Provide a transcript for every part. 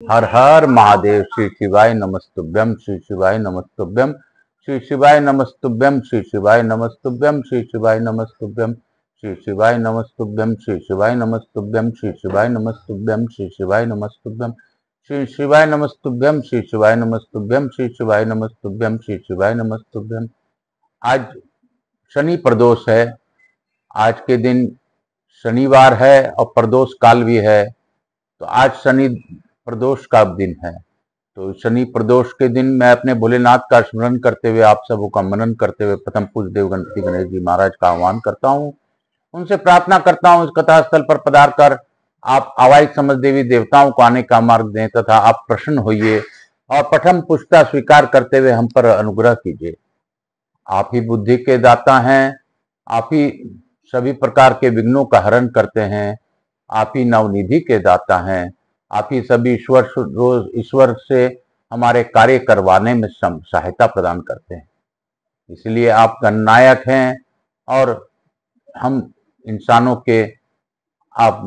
हर हर महादेव। श्री शिवाय नमस्तुभ्यम, श्री शिवाय नमस्तुभ्यम, श्री शिवाय नमस्तुभ्यम, श्री शिवाय नमस्तुभ्यम, श्री शिवाय नमस्तुभ्यम, श्री शिवाय नमस्तुभ्यम, श्री शिवाय नमस्तुभ्यम, श्री शिवाय नमस्तुभ्यम, श्री शिवाय नमस्तुभ्यम, श्री शिवाय नमस्तुभ्यम, श्री शिवाय नमस्तुभ्यम, श्री शिवाय नमस्तुभ्यम, श्री शिवाय नमस्तुभ्यम। आज शनि प्रदोष है। आज के दिन शनिवार है और प्रदोष काल भी है, तो आज शनि प्रदोष का दिन है। तो शनि प्रदोष के दिन मैं अपने भोलेनाथ का स्मरण करते हुए, आप सबों का मनन करते हुए प्रथम पूज्य देव गणपति गणेश जी महाराज का आह्वान करता हूँ। उनसे प्रार्थना करता हूँ इस कथा स्थल पर पधार कर आप आवाहिक समस्त देवी देवताओं को आने का मार्ग दें तथा आप प्रसन्न होइए और प्रथम पुष्टता स्वीकार करते हुए हम पर अनुग्रह कीजिए। आप ही बुद्धि के दाता हैं, आप ही सभी प्रकार के विघ्नों का हरण करते हैं, आप ही नवनिधि के दाता हैं, आप ही सभी ईश्वर से हमारे कार्य करवाने में सहायता प्रदान करते हैं। इसलिए आप गणनायक हैं और हम इंसानों के आप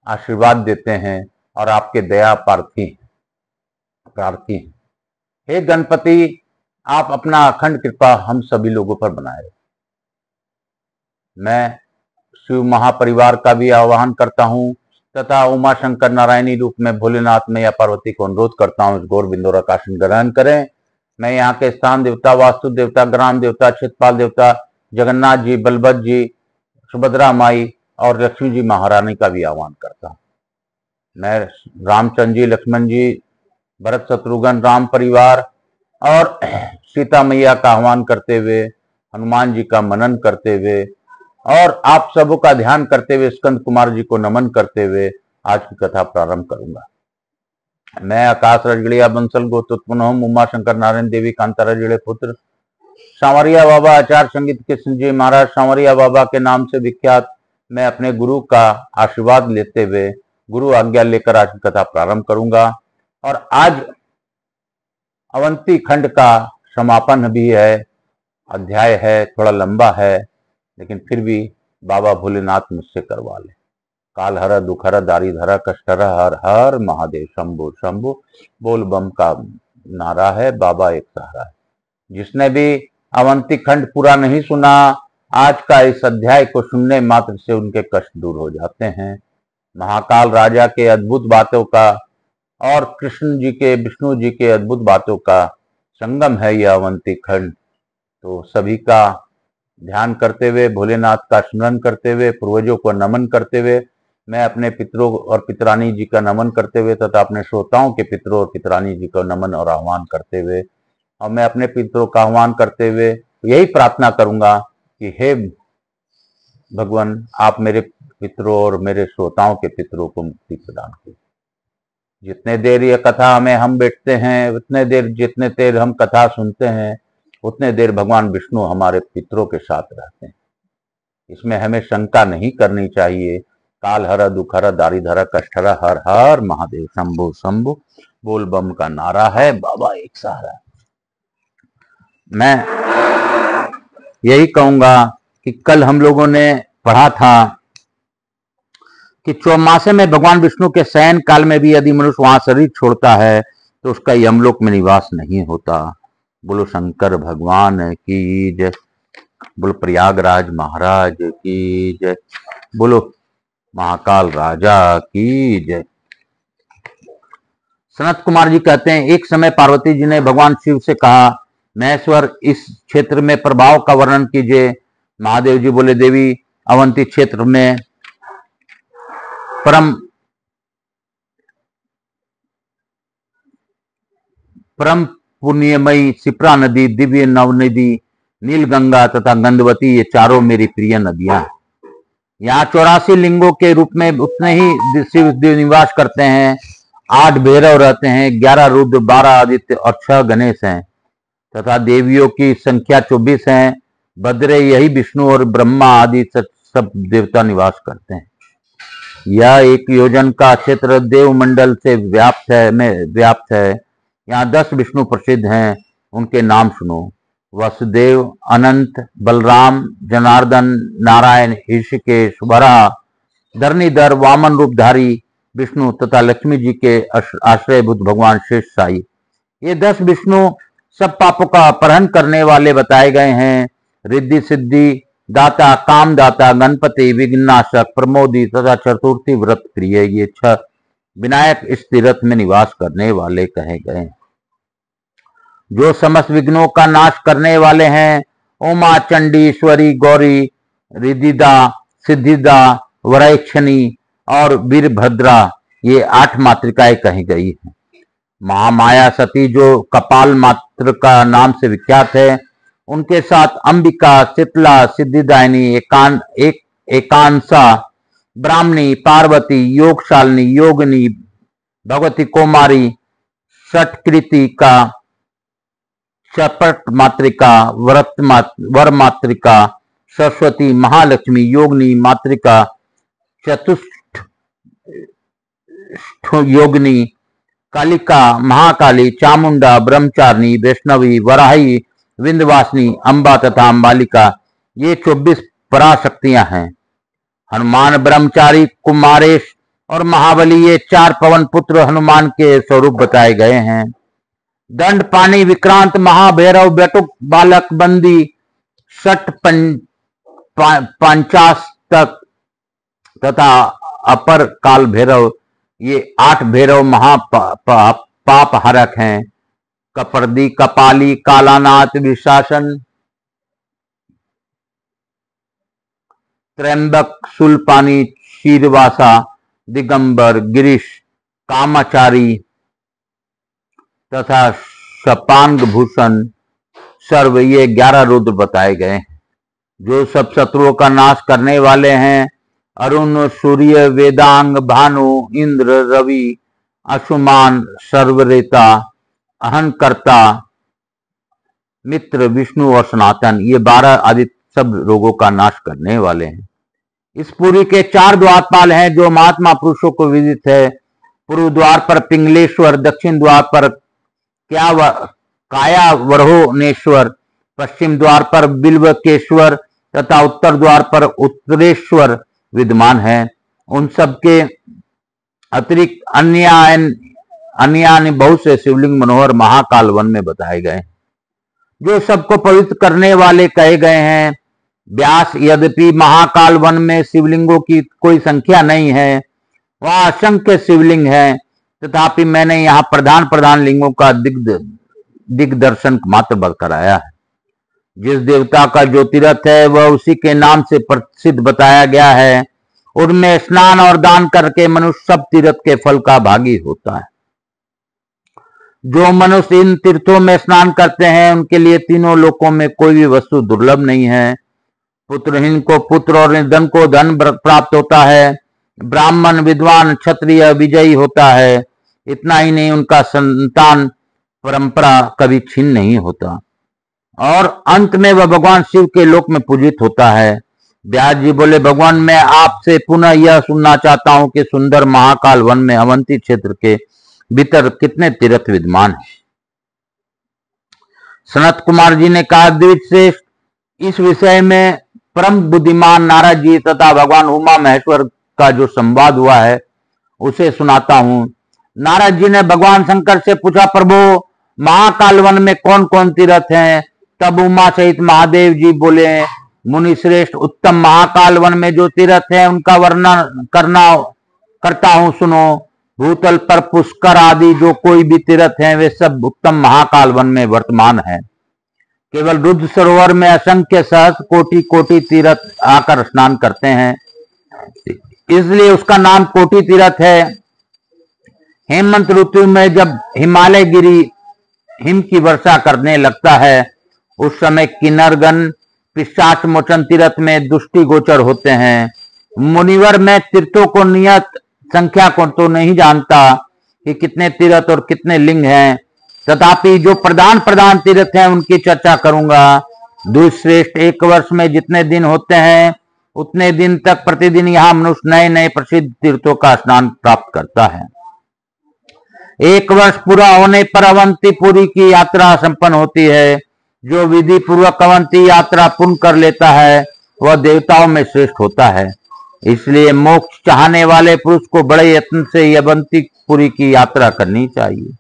आशीर्वाद देते हैं और आपके दया प्रार्थी हैं। हे गणपति, आप अपना अखंड कृपा हम सभी लोगों पर बनाए। मैं शिव महापरिवार का भी आह्वान करता हूं तथा उमा शंकर नारायणी रूप में भोलेनाथ में या पार्वती को अनुरोध करता हूं इस गौर बिंदोर आकाशन ग्रहण करें। मैं यहाँ के स्थान देवता, वास्तु देवता, ग्राम देवता, क्षेत्रपाल देवता, जगन्नाथ जी, बलभद्र जी, सुभद्रा माई और लक्ष्मी जी महारानी का भी आह्वान करता हूँ। मैं रामचंद्र जी, लक्ष्मण जी, भरत शत्रुघ्न राम परिवार और सीता मैया का आह्वान करते हुए, हनुमान जी का मनन करते हुए और आप सबों का ध्यान करते हुए स्कंद कुमार जी को नमन करते हुए आज की कथा प्रारंभ करूंगा। मैं आकाश रजगड़िया बंसल गोत्रोत्पन्न उमा शंकर नारायण देवी कांता रजगड़े पुत्र सांवरिया बाबा आचार्य संगीत कृष्ण जी महाराज सांवरिया बाबा के नाम से विख्यात, मैं अपने गुरु का आशीर्वाद लेते हुए गुरु आज्ञा लेकर आज की कथा प्रारंभ करूंगा। और आज अवंती खंड का समापन भी है, अध्याय है, थोड़ा लंबा है, लेकिन फिर भी बाबा भोलेनाथ मुझसे करवा ले। काल हर दुख हर दारी धरा कष्ट हर, हर हर महादेव शंभु शंभु बोल बम का नारा है। बाबा एक सहारा है। जिसने भी अवंती खंड पूरा नहीं सुना, आज का इस अध्याय को सुनने मात्र से उनके कष्ट दूर हो जाते हैं। महाकाल राजा के अद्भुत बातों का और कृष्ण जी के, विष्णु जी के अद्भुत बातों का संगम है यह अवंती खंड। तो सभी का ध्यान करते हुए, भोलेनाथ का स्मरण करते हुए, पूर्वजों को नमन करते हुए, मैं अपने पितरों और पितरानी जी का नमन करते हुए तथा अपने श्रोताओं के पितरों और पितरानी जी को नमन और आह्वान करते हुए, और मैं अपने पितरों का आह्वान करते हुए यही प्रार्थना करूंगा कि हे भगवान, आप मेरे पितरों और मेरे श्रोताओं के पितरों को मुक्ति प्रदान कीजिए। जितने देर यह कथा में हम बैठते हैं, उतने देर, जितने देर हम कथा सुनते हैं, उतने देर भगवान विष्णु हमारे पितरों के साथ रहते हैं। इसमें हमें शंका नहीं करनी चाहिए। काल हर दुख हर दारी धरा कष्ट हर, हर हर महादेव शंभु शंभु बोल बम का नारा है। बाबा एक सहारा। मैं यही कहूंगा कि कल हम लोगों ने पढ़ा था कि चौमासे में भगवान विष्णु के शयन काल में भी यदि मनुष्य वहां शरीर छोड़ता है तो उसका यमलोक में निवास नहीं होता। बोलो शंकर भगवान की जय, बोलो प्रयागराज महाराज की जय, बोलो महाकाल राजा की जय। सनत कुमार जी कहते हैं, एक समय पार्वती जी ने भगवान शिव से कहा, महेश्वर इस क्षेत्र में प्रभाव का वर्णन कीजिए। महादेव जी बोले, देवी अवंती क्षेत्र में परम पुण्यमयी शिप्रा नदी, दिव्य नवनिधि, नीलगंगा तथा गंधवती, ये चारों मेरी प्रिय नदियां हैं। यहाँ 84 लिंगों के रूप में उतने ही शिव निवास करते हैं। 8 भैरव रहते हैं, 11 रुद्र, 12 आदित्य और 6 गणेश हैं तथा देवियों की संख्या 24 है। भद्रे यही विष्णु और ब्रह्मा आदि सब देवता निवास करते हैं। यह एक योजन का क्षेत्र देवमंडल से व्याप्त है। यहाँ 10 विष्णु प्रसिद्ध हैं, उनके नाम सुनो। वसुदेव, अनंत, बलराम, जनार्दन, नारायण, ऋषिकेश, वराह, धरणीधर, वामन रूपधारी, विष्णु तथा लक्ष्मी जी के आश्रयभूत भगवान शेष साई। ये 10 विष्णु सब पापों का अपहरण करने वाले बताए गए हैं। रिद्धि सिद्धि दाता, कामदाता, गणपति, विघ्ननाशक, प्रमोदी तथा चतुर्थी व्रत प्रिय, ये 6 विनायक इस तीर्थ में निवास करने वाले कहे गए। जो समस्त विघ्नों का नाश करने वाले हैं, उमा, चंडी, ईश्वरी, गौरी, रिद्धिदा, सिद्धिदा, वरैक्षणी और वीरभद्रा, ये 8 मातृकाएं कही गई हैं। महामाया सती जो कपाल मात्र का नाम से विख्यात है, उनके साथ अंबिका, शीतला, सिद्धिदायिनी, एकांसा, ब्राह्मणी, पार्वती, योगशालिनी, योगिनी, भगवती कुमारी, षटकृतिका, शपथ मातृका, वर मातृका, सरस्वती, महालक्ष्मी, योगिनी मातृका, चतुष्ट योगिनी, कालिका, महाकाली, चामुंडा, ब्रह्मचारिणी, वैष्णवी, वराही, विंध्यवासिनी, अम्बा तथा अम्बालिका, ये 24 पराशक्तियां हैं। हनुमान ब्रह्मचारी, कुमारेश और महाबली, ये 4 पवन पुत्र हनुमान के स्वरूप बताए गए हैं। दंड पानी, विक्रांत, महाभैरव, बेटुक, बालक, बंदी, षट पंचाशतक तथा अपर काल भैरव, ये 8 भैरव पाप हरक हैं। कपर्दी, कपाली, कालानाथ, विशासन, त्रैंबक, शूलपानी, शीरवासा, दिगंबर, गिरीश, कामाचारी तथा शपांग भूषण सर्व, ये 11 रुद्र बताए गए हैं। जो सब शत्रुओं का नाश करने वाले हैं, अरुण, सूर्य, वेदांग, भानु, इंद्र, रवि, अंशुमान, सर्वरेता, अहंकर्ता, मित्र, विष्णु और सनातन, ये 12 आदित्य सब रोगों का नाश करने वाले हैं। इस पुरी के 4 द्वारपाल हैं जो महात्मा पुरुषों को विदित है। पूर्व द्वार पर पिंगलेश्वर, दक्षिण द्वार पर कायावरोहनेश्वर, पश्चिम द्वार पर बिल्वकेश्वर तथा उत्तर द्वार पर उत्तरेश्वर विद्यमान है। उन सबके अतिरिक्त अन्य बहुत से शिवलिंग मनोहर महाकाल वन में बताए गए, जो सबको पवित्र करने वाले कहे गए हैं। व्यास, यद्यपि महाकाल वन में शिवलिंगों की कोई संख्या नहीं है, वहां असंख्य शिवलिंग है, तथापि मैंने यहाँ प्रधान लिंगों का दिग्दर्शन मात्र कराया है। जिस देवता का जो तीर्थ है वह उसी के नाम से प्रसिद्ध बताया गया है। उनमें स्नान और दान करके मनुष्य सब तीर्थ के फल का भागी होता है। जो मनुष्य इन तीर्थों में स्नान करते हैं, उनके लिए तीनों लोकों में कोई भी वस्तु दुर्लभ नहीं है। पुत्रहीन को पुत्र और निर्धन को धन प्राप्त होता है। ब्राह्मण, विद्वान, क्षत्रिय विजयी होता है। इतना ही नहीं, उनका संतान परंपरा कभी छीन नहीं होता और अंत में वह भगवान शिव के लोक में पूजित होता है। व्यास जी बोले, भगवान मैं आपसे पुनः यह सुनना चाहता हूं कि सुंदर महाकाल वन में अवंती क्षेत्र के भीतर कितने तीर्थ विद्यमान हैं। सनत कुमार जी ने कहा, द्विज श्रेष्ठ, इस विषय में परम बुद्धिमान नारद जी तथा भगवान उमा महेश्वर का जो संवाद हुआ है उसे सुनाता हूं। नारद जी ने भगवान शंकर से पूछा, प्रभु महाकाल वन में कौन कौन तीर्थ हैं? तब उमा सहित महादेव जी बोले, मुनि श्रेष्ठ, उत्तम महाकाल वन में जो तीर्थ हैं उनका वर्णन करता हूं, सुनो। भूतल पर पुष्कर आदि जो कोई भी तीर्थ हैं वे सब उत्तम महाकाल वन में वर्तमान है। केवल रुद्र सरोवर में असंख्य सहस्र कोटि तीर्थ आकर स्नान करते हैं, इसलिए उसका नाम कोटि तीर्थ है। हेमंत ऋतु में जब हिमालय गिरी हिम की वर्षा करने लगता है, उस समय किन्नरगण पिशाच मोचन तीर्थ में दुष्टि गोचर होते हैं। मुनिवर में तीर्थों को नियत संख्या को तो नहीं जानता कि कितने तीर्थ और कितने लिंग हैं, तथापि जो प्रधान तीर्थ हैं उनकी चर्चा करूंगा। दुष्श्रेष्ठ, एक वर्ष में जितने दिन होते हैं उतने दिन तक प्रतिदिन यहाँ मनुष्य नए नए प्रसिद्ध तीर्थों का स्नान प्राप्त करता है। एक वर्ष पूरा होने पर अवंतीपुरी की यात्रा संपन्न होती है। जो विधि पूर्वक अवंती यात्रा पूर्ण कर लेता है वह देवताओं में श्रेष्ठ होता है। इसलिए मोक्ष चाहने वाले पुरुष को बड़े यत्न से अवंतीपुरी की यात्रा करनी चाहिए।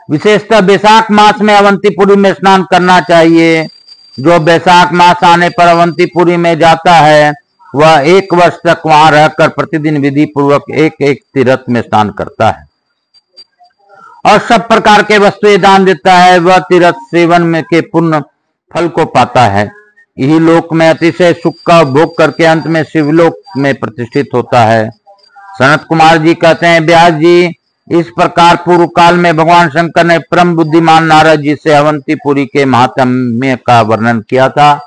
विशेषतः बैसाख मास में अवंतीपुरी में स्नान करना चाहिए। जो बैसाख मास आने पर अवंतीपुरी में जाता है वह 1 वर्ष तक वहां रहकर प्रतिदिन विधि पूर्वक एक एक तीर्थ में स्नान करता है और सब प्रकार के वस्तुएं दान देता है। वह तीर्थ सेवन में के पुण्य फल को पाता है। यही लोक में अतिशय सुख का भोग करके अंत में शिवलोक में प्रतिष्ठित होता है। सनत कुमार जी कहते हैं, व्यास जी, इस प्रकार पूर्व काल में भगवान शंकर ने परम बुद्धिमान नारद जी से अवंतीपुरी के महात्म्य का वर्णन किया था।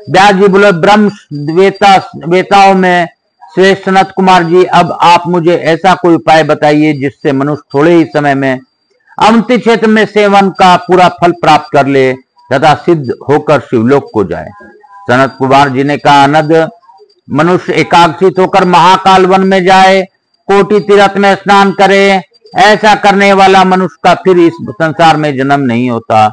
व्यास जी बोले, ब्रह्म वेताओं में श्रेष्ठ सनत कुमार जी, अब आप मुझे ऐसा कोई उपाय बताइए जिससे मनुष्य थोड़े ही समय में अवंती क्षेत्र में सेवन का पूरा फल प्राप्त कर ले तथा सिद्ध होकर शिवलोक को जाए। सनत कुमार जी ने कहा, अनद मनुष्य एकाग्रचित होकर महाकाल वन में जाए, कोटि तीर्थ में स्नान करे। ऐसा करने वाला मनुष्य का फिर इस संसार में जन्म नहीं होता।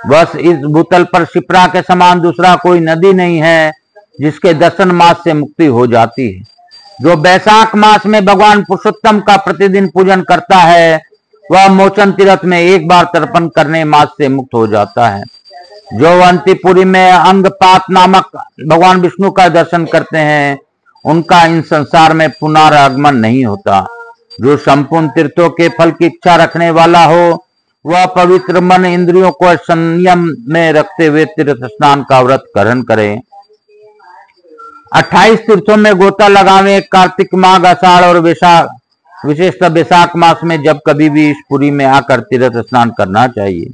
बस इस भूतल पर शिप्रा के समान दूसरा कोई नदी नहीं है जिसके दर्शन मास से मुक्ति हो जाती है। जो बैसाख मास में भगवान पुरुषोत्तम का प्रतिदिन पूजन करता है वह मोचन तीर्थ में एक बार तर्पण करने मास से मुक्त हो जाता है। जो अवंतीपुरी में अंगपात नामक भगवान विष्णु का दर्शन करते हैं उनका इन संसार में पुनरागमन नहीं होता। जो संपूर्ण तीर्थों के फल की इच्छा रखने वाला हो वह पवित्र मन इंद्रियों को संयम में रखते हुए तीर्थ स्नान का व्रत ग्रहण करे। 28 तीर्थों में गोता लगावे। कार्तिक माघ आषाढ़ और विशेषतः बैसाख मास में जब कभी भी इस पुरी में आकर तीर्थ स्नान करना चाहिए।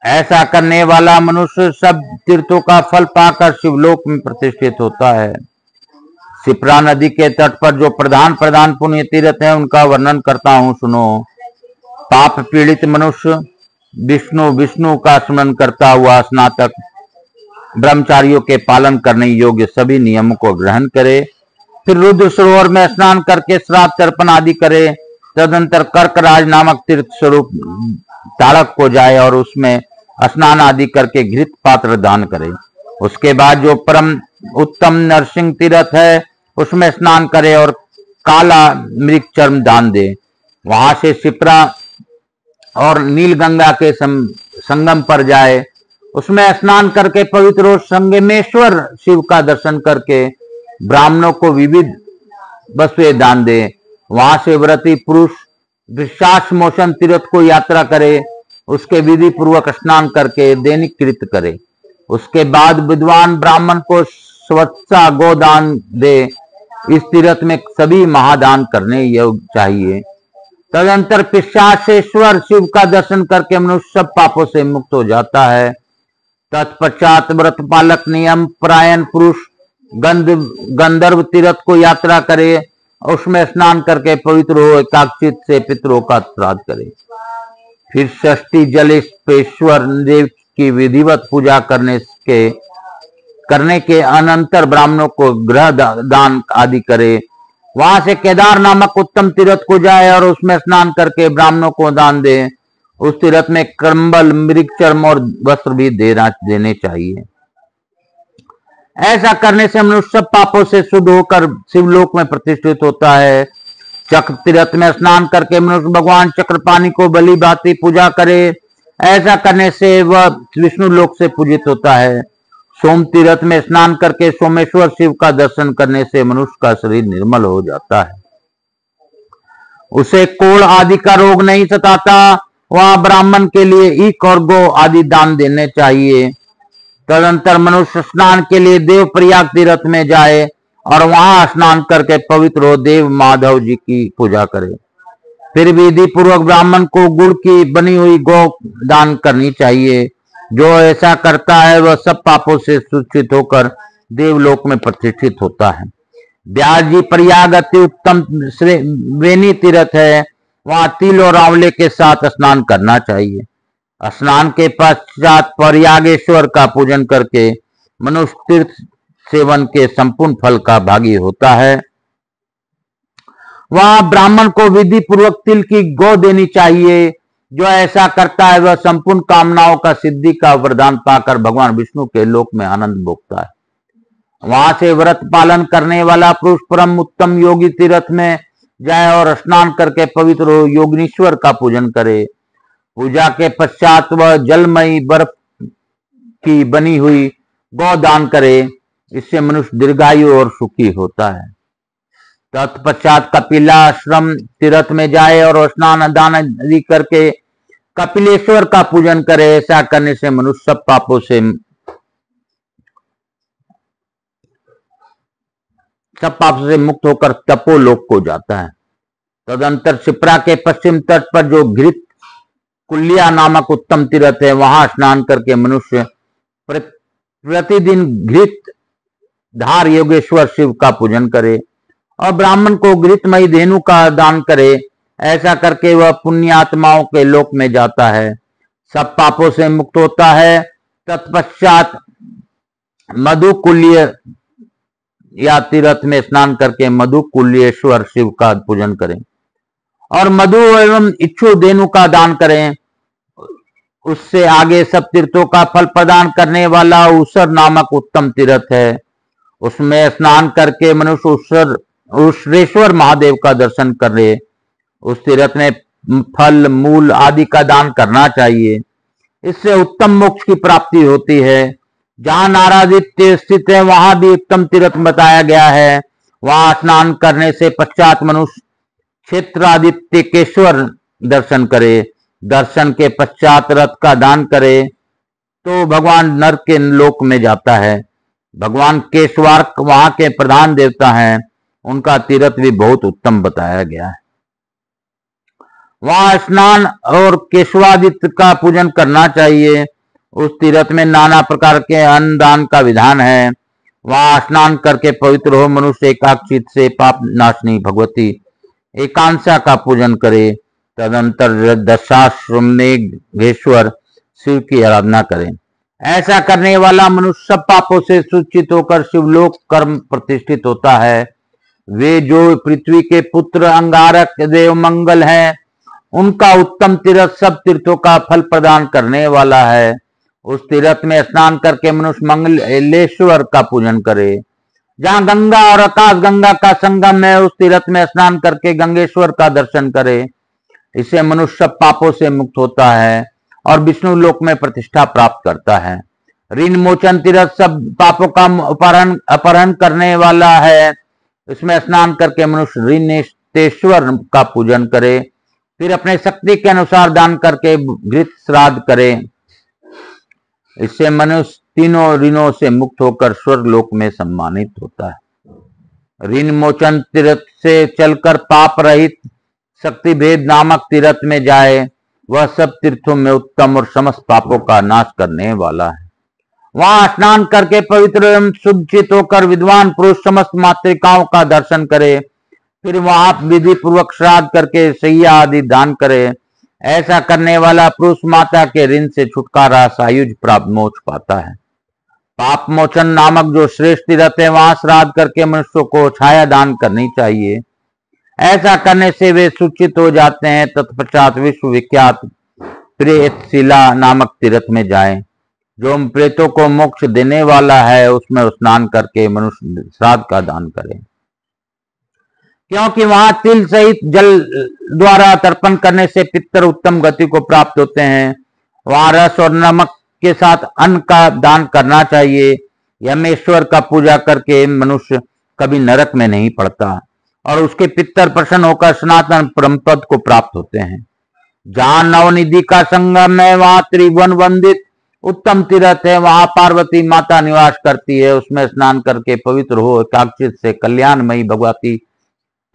ऐसा करने वाला मनुष्य सब तीर्थों का फल पाकर शिवलोक में प्रतिष्ठित होता है। शिप्रा नदी के तट पर जो प्रधान पुण्य तीर्थ है उनका वर्णन करता हूँ, सुनो। पाप पीड़ित मनुष्य विष्णु का स्मरण करता हुआ स्नातक ब्रह्मचारियों के पालन करने योग्य सभी नियमों को ग्रहण करे, फिर रुद्र सरोवर में स्नान करके श्राद्ध तर्पण आदि करे। तदंतर कर्कराज नामक तीर्थ स्वरूप ताड़क को जाए और उसमें स्नान आदि करके घृत पात्र दान करे। उसके बाद जो परम उत्तम नरसिंह तीर्थ है उसमें स्नान करे और काला मृग चर्म दान दे। वहां से शिप्रा और नीलगंगा के संगम पर जाए, उसमें स्नान करके पवित्र और संगमेश्वर शिव का दर्शन करके ब्राह्मणों को विविध वस्तुएं दान दे। वहां से व्रती पुरुष विश्वास मोचन तीर्थ को यात्रा करे, उसके विधि पूर्वक स्नान करके दैनिक कृत करे। उसके बाद विद्वान ब्राह्मण को स्वच्छा गोदान दे। इस तीर्थ में सभी महादान करने योग्य चाहिए। तदंतर पिशाचेश्वर शिव का दर्शन करके मनुष्य सब पापों से मुक्त हो जाता है। तत्पश्चात व्रत पालक नियम परायण पुरुष गंधर्व तीर्थ को यात्रा करे, उसमें स्नान करके पवित्र हो एकाग्रचित से पितरों का श्राद्ध करे। फिर षष्ठी जलेश्वर देव की विधिवत पूजा करने के अनंतर ब्राह्मणों को ग्रह दान आदि करे। वहां से केदार नामक उत्तम तीर्थ को जाए और उसमें स्नान करके ब्राह्मणों को दान दे। उस तीर्थ में कंबल मृग चर्म और वस्त्र भी देने चाहिए। ऐसा करने से मनुष्य सब पापों से शुद्ध होकर शिवलोक में प्रतिष्ठित होता है। चक्र तीर्थ में स्नान करके मनुष्य भगवान चक्रपाणी को बलि भांति पूजा करे। ऐसा करने से वह विष्णु लोक से पूजित होता है। सोम तीर्थ में स्नान करके सोमेश्वर शिव का दर्शन करने से मनुष्य का शरीर निर्मल हो जाता है, उसे कोढ़ आदि का रोग नहीं सताता। वहां ब्राह्मण के लिए ईख और गौ आदि दान देने चाहिए। तदंतर मनुष्य स्नान के लिए देव प्रयाग तीर्थ में जाए और वहां स्नान करके पवित्र हो देव माधव जी की पूजा करे। फिर विधि पूर्वक ब्राह्मण को गुड़ की बनी हुई गौ दान करनी चाहिए। जो ऐसा करता है वह सब पापों से सूचित होकर देवलोक में प्रतिष्ठित होता है। व्यास जी प्रयाग अति उत्तम वेणी तीर्थ है, वहां तिल और आंवले के साथ स्नान करना चाहिए। स्नान के पश्चात प्रयागेश्वर का पूजन करके मनुष्य तीर्थ सेवन के संपूर्ण फल का भागी होता है। वहां ब्राह्मण को विधि पूर्वक तिल की गौ देनी चाहिए। जो ऐसा करता है वह संपूर्ण कामनाओं का सिद्धि का वरदान पाकर भगवान विष्णु के लोक में आनंद भोगता है। वहां से व्रत पालन करने वाला पुरुष परम उत्तम योगी तीर्थ में जाए और स्नान करके पवित्र हो योगनीश्वर का पूजन करे। पूजा के पश्चात वह जलमयी बर्फ की बनी हुई गौ दान करे। इससे मनुष्य दीर्घायु और सुखी होता है। तत्पश्चात कपिलाश्रम तीर्थ में जाए और स्नान दान आदि करके कपिलेश्वर का पूजन करे। ऐसा करने से मनुष्य सब पापों से मुक्त होकर तपोलोक को जाता है। तदंतर शिप्रा के पश्चिम तट पर जो घृत कुल्या नामक उत्तम तीर्थ है, वहां स्नान करके मनुष्य प्रतिदिन घृत धार योगेश्वर शिव का पूजन करे और ब्राह्मण को घृतमयी धेनु का दान करे। ऐसा करके वह पुण्यात्माओं के लोक में जाता है, सब पापों से मुक्त होता है। तत्पश्चात मधुकुल्य या तीर्थ में स्नान करके मधुकुल्येश्वर शिव का पूजन करें और मधु एवं इच्छु धेनु का दान करें। उससे आगे सब तीर्थों का फल प्रदान करने वाला उसर नामक उत्तम तीर्थ है, उसमें स्नान करके मनुष्य उसरेश्वर महादेव का दर्शन करे। उस तीर्थ में फल मूल आदि का दान करना चाहिए। इससे उत्तम मोक्ष की प्राप्ति होती है। जहां नारादित्य स्थित है वहां भी उत्तम तीर्थ बताया गया है। वहां स्नान करने से पश्चात मनुष्य क्षेत्रादित्यकेश्वर दर्शन करे। दर्शन के पश्चात रथ का दान करे तो भगवान नरक के लोक में जाता है। भगवान केशवार्क वहां के प्रधान देवता हैं, उनका तीर्थ भी बहुत उत्तम बताया गया है। वहां स्नान और केशवादित्य का पूजन करना चाहिए। उस तीर्थ में नाना प्रकार के अन्न दान का विधान है। वहां स्नान करके पवित्र हो मनुष्य एकाक्षित से पाप नाशनी भगवती एकांशा का पूजन करे। तदंतर दशाश्वमेघेश्वर शिव की आराधना करें। ऐसा करने वाला मनुष्य सब पापों से सूचित होकर शिवलोक कर्म प्रतिष्ठित होता है। वे जो पृथ्वी के पुत्र अंगारक देव मंगल हैं, उनका उत्तम तीर्थ सब तीर्थों का फल प्रदान करने वाला है। उस तीर्थ में स्नान करके मनुष्य मंगलेश्वर का पूजन करे। जहां गंगा और आकाश गंगा का संगम है, उस तीर्थ में स्नान करके गंगेश्वर का दर्शन करे। इससे मनुष्य सब पापों से मुक्त होता है और विष्णु लोक में प्रतिष्ठा प्राप्त करता है। ऋण मोचन तीर्थ सब पापों का अपहरण करने वाला है। इसमें स्नान करके मनुष्य ऋणेश्वर का पूजन करे, फिर अपने शक्ति के अनुसार दान करके घृत श्राद्ध करे। इससे मनुष्य तीनों ऋणों से मुक्त होकर स्वर्ग लोक में सम्मानित होता है। ऋण मोचन तीर्थ से चलकर पाप रहित शक्ति भेद नामक तीर्थ में जाए। वह सब तीर्थों में उत्तम और समस्त पापों का नाश करने वाला है। वहां स्नान करके पवित्र एवं शुद्धित होकर विद्वान पुरुष समस्त मातृकाओं का दर्शन करे, फिर वहां विधि पूर्वक श्राद्ध करके सैया आदि दान करे। ऐसा करने वाला पुरुष माता के ऋण से छुटकारा सायुज प्राप्त मोक्ष पाता है। पाप मोचन नामक जो श्रेष्ठ तीर्थ है, वहां श्राद्ध करके मनुष्यों को छाया दान करनी चाहिए। ऐसा करने से वे सूचित हो जाते हैं। तत्पश्चात विश्व विख्यात प्रेतशिला नामक तीर्थ में जाएं, जो प्रेतों को मोक्ष देने वाला है। उसमें स्नान करके मनुष्य श्राद्ध का दान करे, क्योंकि वहां तिल सहित जल द्वारा तर्पण करने से पितर उत्तम गति को प्राप्त होते हैं। वहां रस और नमक के साथ अन्न का दान करना चाहिए। यमेश्वर का पूजा करके मनुष्य कभी नरक में नहीं पड़ता और उसके पितर प्रसन्न होकर सनातन परम पद को प्राप्त होते हैं। जहां नवनिधि का संगम है, वहां त्रिभुवन वंदित उत्तम तीर्थ है। वहां पार्वती माता निवास करती है। उसमें स्नान करके पवित्र हो एकाक्षित से कल्याणमयी भगवती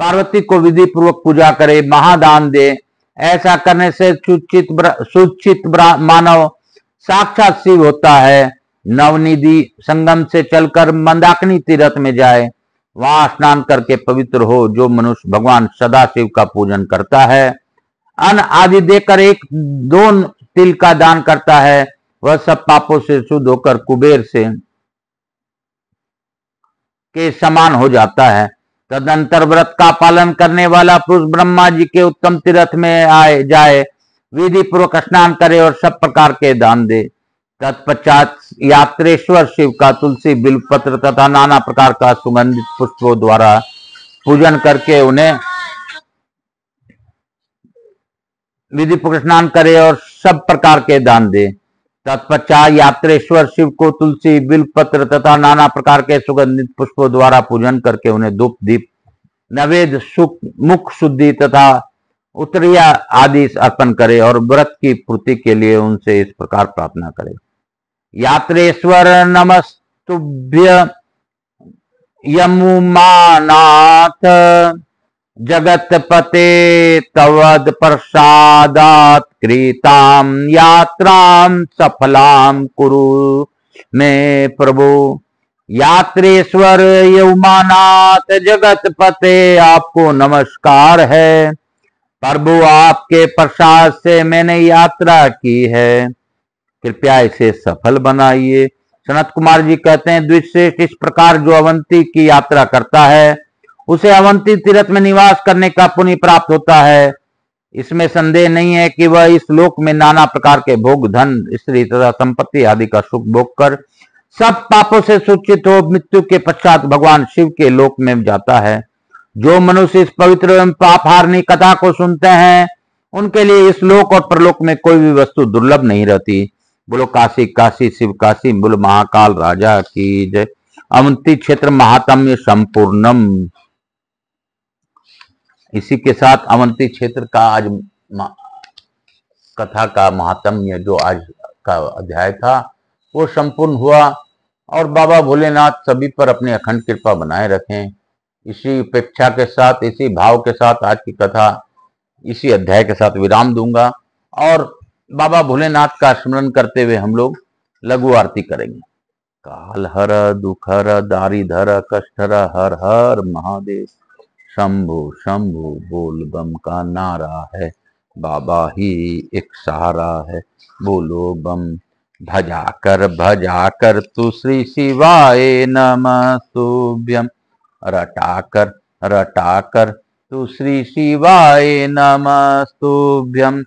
पार्वती को विधि पूर्वक पूजा करे, महादान दे। ऐसा करने से सुचित मानव साक्षात शिव होता है। नवनिधि संगम से चलकर मंदाकिनी तीर्थ में जाए, वहां स्नान करके पवित्र हो। जो मनुष्य भगवान सदाशिव का पूजन करता है, अन्न आदि देकर एक दो तिल का दान करता है, वह सब पापों से शुद्ध होकर कुबेर से के समान हो जाता है। तदंतर व्रत का पालन करने वाला पुरुष ब्रह्मा जी के उत्तम तीर्थ में जाए, विधि पूर्वक स्नान करे और सब प्रकार के दान दे। तत्पश्चात यात्रेश्वर शिव का तुलसी बिल्वपत्र तथा नाना प्रकार का सुगंधित पुष्पों द्वारा पूजन करके उन्हें विधि पूर्वक स्नान करे और सब प्रकार के दान दे। तत्पश्चात यात्रेश्वर शिव को तुलसी बिल्वपत्र तथा नाना प्रकार के सुगंधित पुष्पों द्वारा पूजन करके उन्हें धूप दीप नैवेद्य मुख शुद्धि तथा उत्तरीय आदि अर्पण करे और व्रत की पूर्ति के लिए उनसे इस प्रकार प्रार्थना करे। यात्रेश्वर नमस्तुभ्य यमुमानाथ जगतपते तवद प्रसादात् कृतां यात्रां सफलां कुरु मे प्रभु। यात्रेश्वर यमुनानाथ जगतपते आपको नमस्कार है। प्रभु आपके प्रसाद से मैंने यात्रा की है, कृपया इसे सफल बनाइए। सनत कुमार जी कहते हैं, द्विश्रेष्ठ इस प्रकार जो अवंती की यात्रा करता है उसे अवंती तीर्थ में निवास करने का पुण्य प्राप्त होता है। इसमें संदेह नहीं है कि वह इस लोक में नाना प्रकार के भोग, धन, स्त्री तथा संपत्ति आदि का सुख भोग कर सब पापों से सूचित हो मृत्यु के पश्चात भगवान शिव के लोक में जाता है। जो मनुष्य इस पवित्र एवं पापहारिणी कथा को सुनते हैं उनके लिए इस लोक और परलोक में कोई भी वस्तु दुर्लभ नहीं रहती। बोलो काशी काशी शिव काशी, बोलो महाकाल राजा की जय। अवंती क्षेत्र महात्म्य संपूर्णम। इसी के साथ अवंती क्षेत्र का आज कथा का महात्म्य जो आज का अध्याय था वो संपूर्ण हुआ और बाबा भोलेनाथ सभी पर अपनी अखंड कृपा बनाए रखें। इसी अपेक्षा के साथ, इसी भाव के साथ आज की कथा इसी अध्याय के साथ विराम दूंगा और बाबा भोलेनाथ का स्मरण करते हुए हम लोग लघु आरती करेंगे। काल हर दुख हर दारिधर कष्ट हर हर महादेव। शंभु शंभु बोल बम का नारा है, बाबा ही एक सहारा है। बोलो बम भजा कर तू श्री शिवाय नमस्तुभ्यम। रटा कर तू श्री शिवाय नमस्तुभ्यम।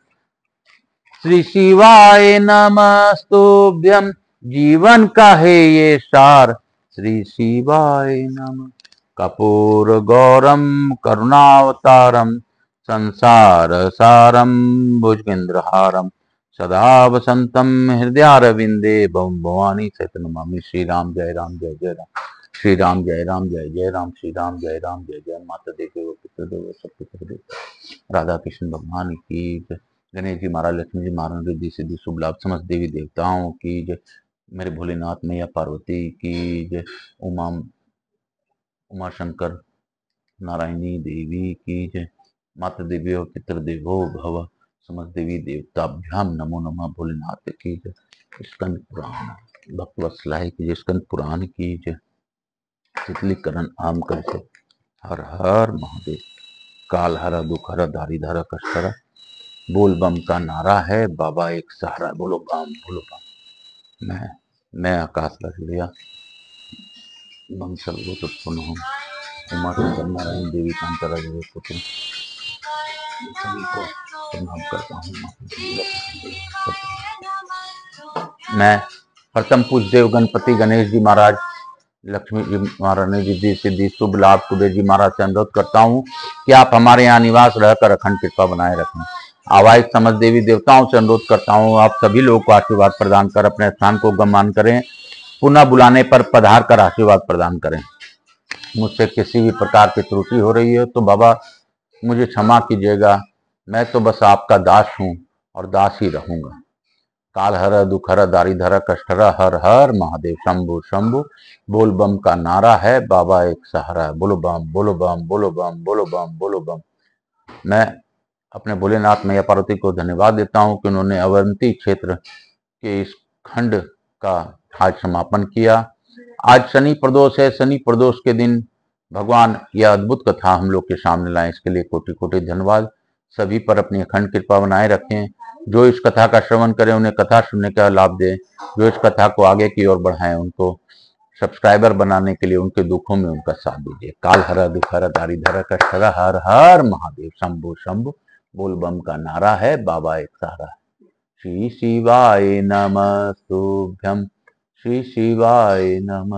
श्री शिवाय नमस्तुभ्यम। जीवन का है ये सार, श्री शिवाय नमः। कपूर गौरम करुणावतारम संसार सारम भुजगेंद्रहारम सदा वसंतम हृदयारविंदे भव भवानी सहित नमामि। श्री राम जय राम जय जय राम, श्री राम जय राम जय जय राम, श्री राम जय राम जय जय। माता देवी व पितृ देव सब देव, राधा कृष्ण भगवान की जय। गणेश जी महाराज, लक्ष्मी जी महाराज, रिद्धि सिद्धि शुभ लाभ समस्त देवी देवताओं की जय। मेरे भोलेनाथ मैया पार्वती की जय। उमा शंकर नारायणी देवी की जय। माता देवी और पितृ देवो भव, समस्त देवी देवताभ्याम नमो नमः। भोलेनाथ की जय। स्कंद पुराण भक्त वत्सलाय की जय। स्कंद पुराण की जय। तितलीकरण आम कर से हर हर महादेव। काल हर दुख हर दारिधर कष्ट हर। बोल बम का नारा है, बाबा एक सहारा। बोलो बम बोलो बम। मैं आकाश लहरिया बम सर्वोत उत्पन्न हूँ। उमा शंकर नारायण देवी कांतारा देवी पुत्र सभी को प्रणाम करता हूँ। मैं प्रथम पूज्य देव गणपति गणेश जी महाराज, लक्ष्मी जी महाराज ने रिद्धि सिद्धि शुभ लाभ कुबेर जी महाराज से अनुरोध करता हूँ कि आप हमारे यहाँ निवास रहकर अखंड कृपा बनाए रखें। आवाहित समस्त देवी देवताओं से अनुरोध करता हूँ आप सभी लोगों को आशीर्वाद प्रदान कर अपने स्थान को गम्मान करें। पुनः बुलाने पर पधार कर आशीर्वाद प्रदान करें। मुझसे किसी भी प्रकार की त्रुटि हो रही है तो बाबा मुझे क्षमा कीजिएगा। मैं तो बस आपका दास हूँ और दास ही रहूंगा। काल हर दुख हर दारिधर कष्ट हर हर महादेव। शंभु शंभु बोल बम का नारा है, बाबा एक सहारा है। बोलो बम बोलो बम बोलो बम बोलो बम बोलो बम। मैं अपने भोलेनाथ मैया पार्वती को धन्यवाद देता हूँ कि उन्होंने अवंती क्षेत्र के इस खंड का आज समापन किया। आज शनि प्रदोष है। शनि प्रदोष के दिन भगवान यह अद्भुत कथा हम लोग के सामने लाए, इसके लिए कोटि कोटि धन्यवाद। सभी पर अपनी अखंड कृपा बनाए रखें। जो इस कथा का श्रवण करें उन्हें कथा सुनने का लाभ दें। जो इस कथा को आगे की ओर बढ़ाएं उनको सब्सक्राइबर बनाने के लिए उनके दुखों में उनका साथ दीजिए। काल हर दुख हर दारिधर कष्ट हर हर महादेव। शंभु शंभु बोल बम का नारा है, बाबा एक सहारा है। श्री शिवाय नमः तुभ्यं श्री शिवाय नमः।